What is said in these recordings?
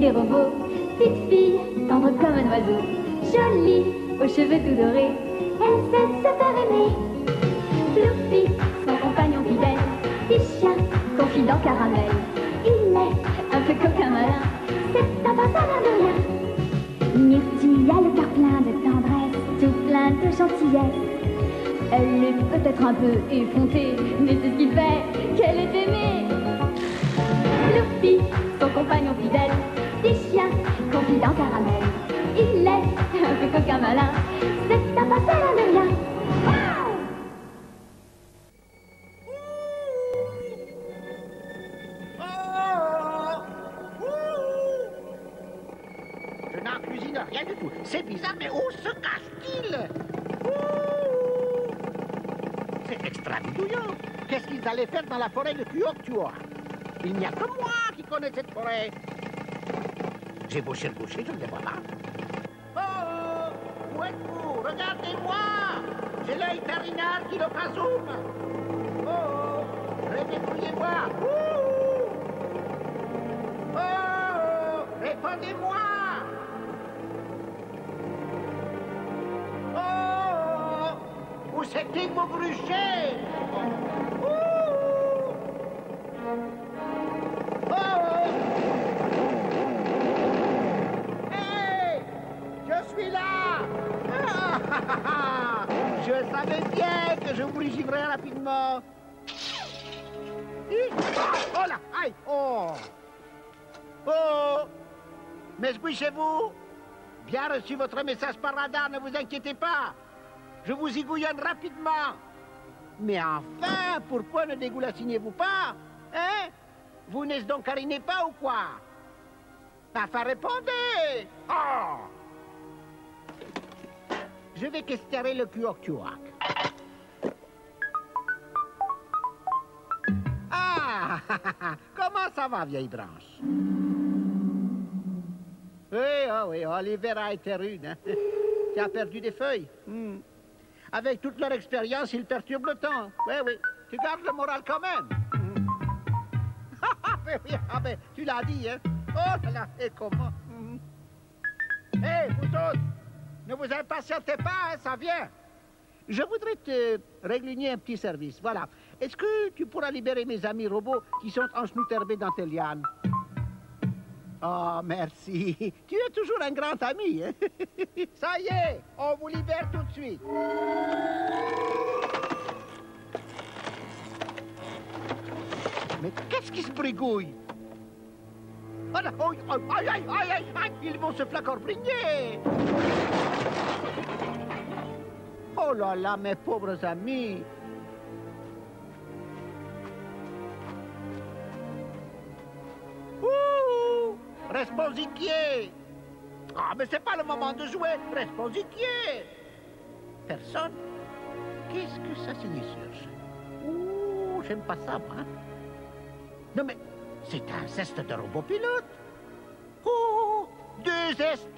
des robots. Petite fille, tendre comme un oiseau, jolie, aux cheveux tout dorés, elle sait se faire aimer. Fluffy, son compagnon fidèle, petit chien, confident caramel. Il est un peu coquin malin, c'est un papa l'air de rien. Myrtille a le cœur plein de tendresse, tout plein de gentillesse. Elle est peut-être un peu effrontée, mais c'est ce qui fait qu'elle est aimée. Fluffy, son compagnon fidèle, petit chien, confident caramel. Il est un peu coquin malin, c'est un papa l'air de rien. Je n'en cuisine rien du tout. C'est bizarre, mais où se cache-t-il? C'est extra bidouillant. Qu'est-ce qu'ils allaient faire dans la forêt de Tuok-Tuok? Il n'y a que moi qui connais cette forêt. J'ai beau chercher, je ne les vois pas. Oh, où êtes-vous? Regardez-moi. J'ai l'œil tarinard qui l'occasionne. Oh, répétez-moi. Oh, répondez-moi. Où c'est-il que vous brûchez? Hey! Je suis là! Je savais bien que je vous livrerais rapidement. Oh là! Aïe! Oh! Oh! M'excusez-vous? Bien reçu votre message par radar, ne vous inquiétez pas. Je vous égouillonne rapidement. Mais enfin, pourquoi ne dégoulassinez-vous pas? Hein? Vous n'est donc carinez pas ou quoi? Enfin, répondez! Oh! Je vais questionner le Tuok-Tuok. Ah! Comment ça va, vieille branche? Oui, oh oui, oh, l'hiver a été rude. Hein? Tu as perdu des feuilles. Avec toute leur expérience, ils perturbent le temps. Oui, oui. Tu gardes le moral quand même. Mais tu l'as dit, hein. Oh là là, et comment? Hé, vous autres, ne vous impatientez pas, hein, ça vient. Je voudrais te régler un petit service. Voilà. Est-ce que tu pourras libérer mes amis robots qui sont enchenoux-terbés dans tes lianes? Oh, merci. Tu es toujours un grand ami, hein? Ça y est, on vous libère tout de suite. Mais qu'est-ce qui se brigouille? Oh là, oh, aïe, aïe, aïe, aïe, aïe, ils vont se flacorbrigner. Oh là là, mes pauvres amis. Restons inquiets. Ah, mais c'est pas le moment de jouer. Restons inquiets. Personne? Qu'est-ce que ça signifie? Ouh, j'aime pas ça, moi. Non, mais c'est un zeste de robot pilote. Oh, 2 zestes.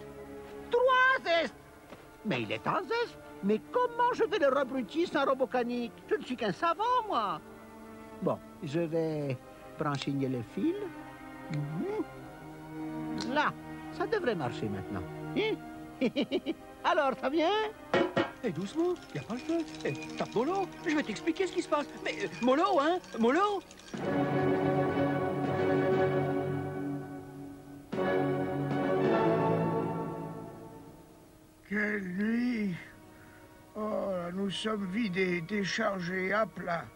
3 zestes. Mais il est en zeste. Mais comment je vais le rebrutir sans robot canique? Je ne suis qu'un savant, moi. Bon, je vais brancher le fil. Là, ça devrait marcher maintenant. Alors, ça vient? Eh, doucement, y a pas le feu. Eh, tape Molo, je vais t'expliquer ce qui se passe. Mais, Molo, hein? Molo? Quelle nuit! Oh, nous sommes vidés, déchargés, à plat.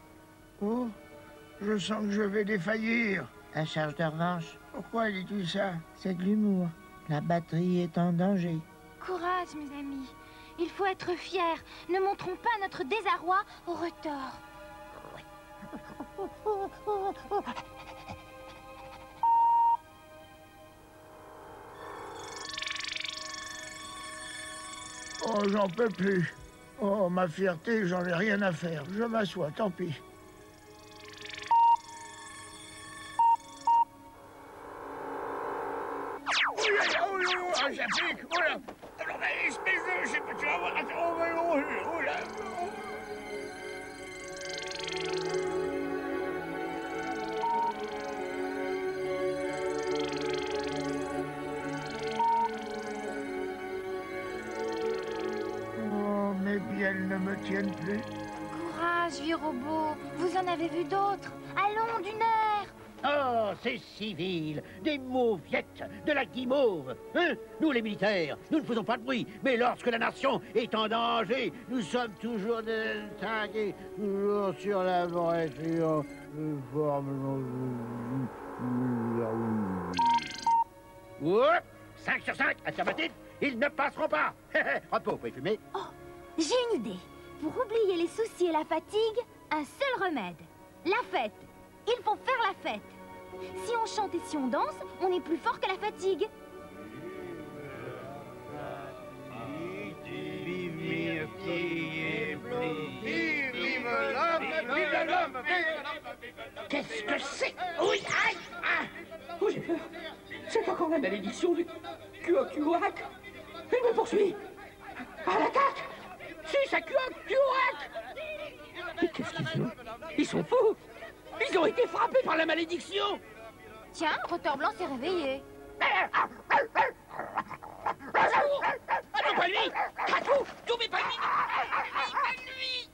Oh, je sens que je vais défaillir. À charge de revanche. Pourquoi dis-tu ça? C'est de l'humour. La batterie est en danger. Courage, mes amis. Il faut être fiers. Ne montrons pas notre désarroi au retors. Oh, j'en peux plus. Oh, ma fierté, j'en ai rien à faire. Je m'assois, tant pis. Ça pique, oh là. Alors, espèce de, je sais pas, tu vas voir, oh là. tiennent plus. Courage, vieux robot. Vous en avez vu d'autres. Allons, du nerf. Oh, c'est civil, des mauviettes, de la guimauve. Hein? Nous, les militaires, nous ne faisons pas de bruit. Mais lorsque la nation est en danger, nous sommes toujours distingués, toujours sur la voiture. Oups, 5 sur 5, affirmatif, ils ne passeront pas. Repos, vous pouvez fumer. Oh, j'ai une idée. Pour oublier les soucis et la fatigue, un seul remède. La fête. Il faut faire la fête. Si on chante et si on danse, on est plus fort que la fatigue. Qu'est-ce que c'est? Oui, aïe, ah. Oh, j'ai peur. C'est encore la malédiction du Kuok-Kuak. Il me poursuit. À l'attaque. Si, c'est Kuok-Kuak. Mais qu'est-ce qu'ils font? Ils sont fous. Ils ont été frappés par la malédiction. Tiens, Rotor Blanc s'est réveillé. Ah non, pas lui. Kratou, tout mais pas lui. Pas lui.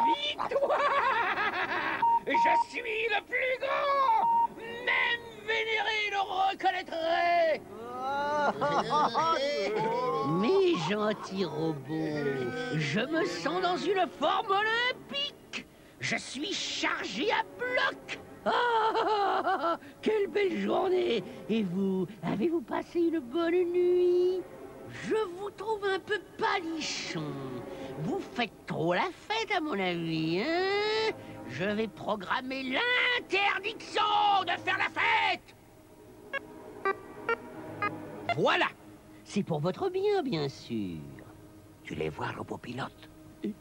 Victoire! Je suis le plus grand! Même Vénéré le reconnaîtrait! Mes gentils robots, je me sens dans une forme olympique! Je suis chargé à bloc! Ah, quelle belle journée! Et vous, avez-vous passé une bonne nuit? Je vous trouve un peu palichon. Vous faites trop la fête, à mon avis, hein? Je vais programmer l'interdiction de faire la fête! Voilà! C'est pour votre bien sûr. Tu les vois, robot pilote?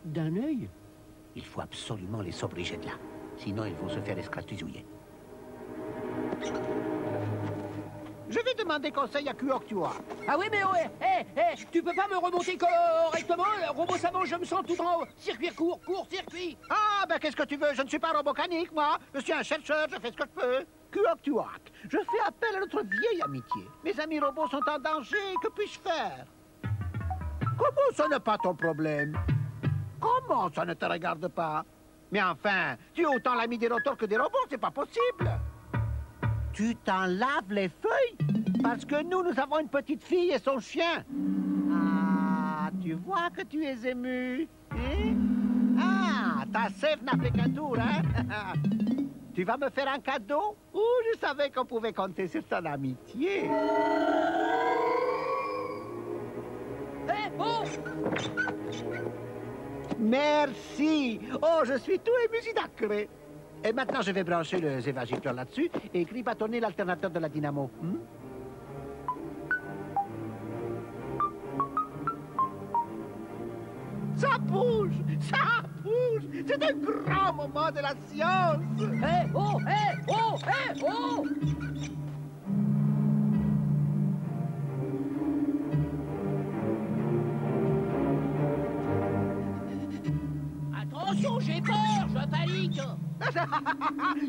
D'un œil? Il faut absolument les obliger de là. Sinon, ils vont se faire escratouiller. Je vais demander conseil à Kuok-Kuak. Ah oui, mais ouais, tu peux pas me remonter correctement? Robot savant, je me sens tout en haut. Circuit court, circuit. Ah, ben qu'est-ce que tu veux? Je ne suis pas un robot canique, moi. Je suis un chercheur, je fais ce que je peux. Kuok-Kuak, je fais appel à notre vieille amitié. Mes amis robots sont en danger, que puis-je faire? Comment ça n'est pas ton problème? Comment ça ne te regarde pas? Mais enfin, tu es autant l'ami des rotors que des robots, c'est pas possible. Tu t'en laves les feuilles? Parce que nous avons une petite fille et son chien. Ah, tu vois que tu es ému. Hein? Ah, ta sève n'a fait qu'un tour, hein? Tu vas me faire un cadeau? Je savais qu'on pouvait compter sur ton amitié. Oh! Merci. Oh, je suis tout ému, si d'accord. Et maintenant, je vais brancher le zévagicteur là-dessus et gribâtonner l'alternateur de la dynamo. Ça bouge! Ça bouge! C'est un grand moment de la science! Oh! Attention, j'ai peur, je panique!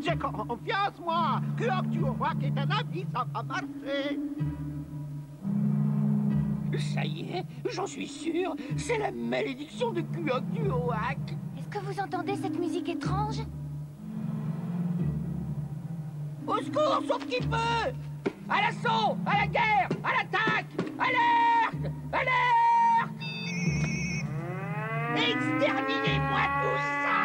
J'ai confiance, moi! Kuok-Kuak est un ami, ça va marcher! Ça y est, j'en suis sûr, c'est la malédiction de Kuok-Kuak. Est-ce que vous entendez cette musique étrange? Au secours, sauf qui peut! À l'assaut! À la guerre! À l'attaque! Alerte! Alerte! Exterminez-moi tout ça!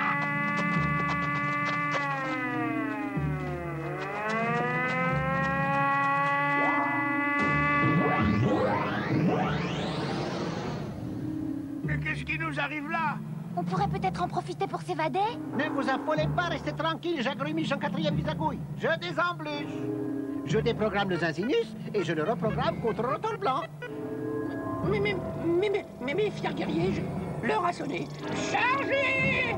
Mais qu'est-ce qui nous arrive là? On pourrait peut-être en profiter pour s'évader? Ne vous affolez pas, restez tranquille, j'agrumise son quatrième bisagouille. Je désembluche. Je déprogramme le Zinzinus et je le reprogramme contre Rotor Blanc. Mais mes fiers guerriers, l'heure a sonné. Chargez!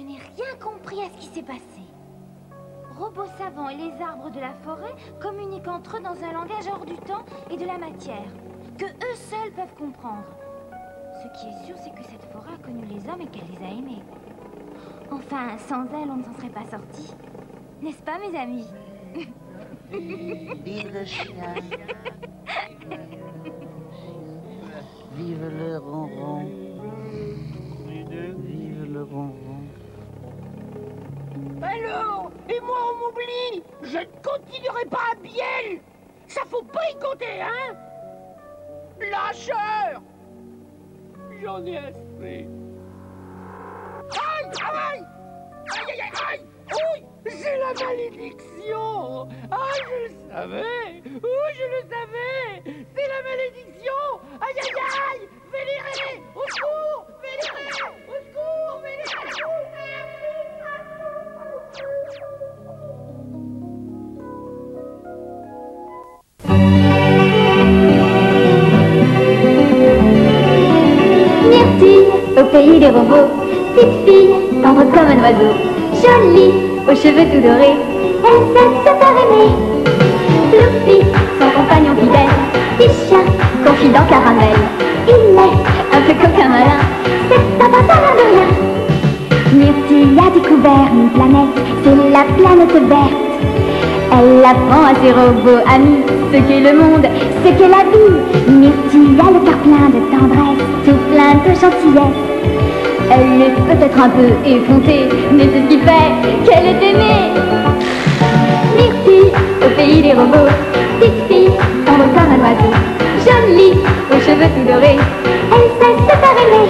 Je n'ai rien compris à ce qui s'est passé. Robots savants et les arbres de la forêt communiquent entre eux dans un langage hors du temps et de la matière, que eux seuls peuvent comprendre. Ce qui est sûr, c'est que cette forêt a connu les hommes et qu'elle les a aimés. Enfin, sans elle, on ne s'en serait pas sorti. N'est-ce pas, mes amis? Vive le chien. Vive le ronron. Vive le ronron. Alors, et moi on m'oublie? Je ne continuerai pas à Biel. Ça faut pas y compter, hein? Lâcheur! J'en ai assez. Aïe! Aïe! Aïe, aïe, aïe, aïe! Oui! C'est la malédiction! Ah, je le savais! Oui, je le savais! C'est la malédiction! Aïe, aïe, aïe! Vénérez! Au secours! Vénérez! Au secours! Vénérez! Myrtille, au pays des robots, petite fille, tendre comme un oiseau, jolie, aux cheveux tout dorés, elle sait se faire aimer. Fluffy, son compagnon fidèle, petit chien, confident caramel, il est un peu coquin malin, c'est un pantalon de rien. Myrtille a découvert une planète, c'est la planète verte. Elle apprend à ses robots amis ce qu'est le monde, ce qu'est la vie. Myrtille a le cœur plein de tendresse, tout plein de gentillesse. Elle est peut-être un peu effrontée, mais c'est ce qui fait qu'elle est aimée. Myrtille, au pays des robots, petite fille, tendre comme un oiseau, jolie, aux cheveux tout dorés, elle sait se faire aimer.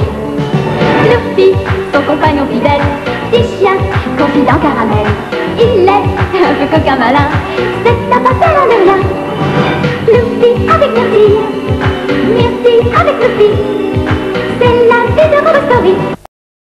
Fluffy, son compagnon fidèle, petit chien, confident caramel, il est un peu coquin malin, c'est un pantalon de rien. Fluffy avec Myrtille, Myrtille avec Fluffy.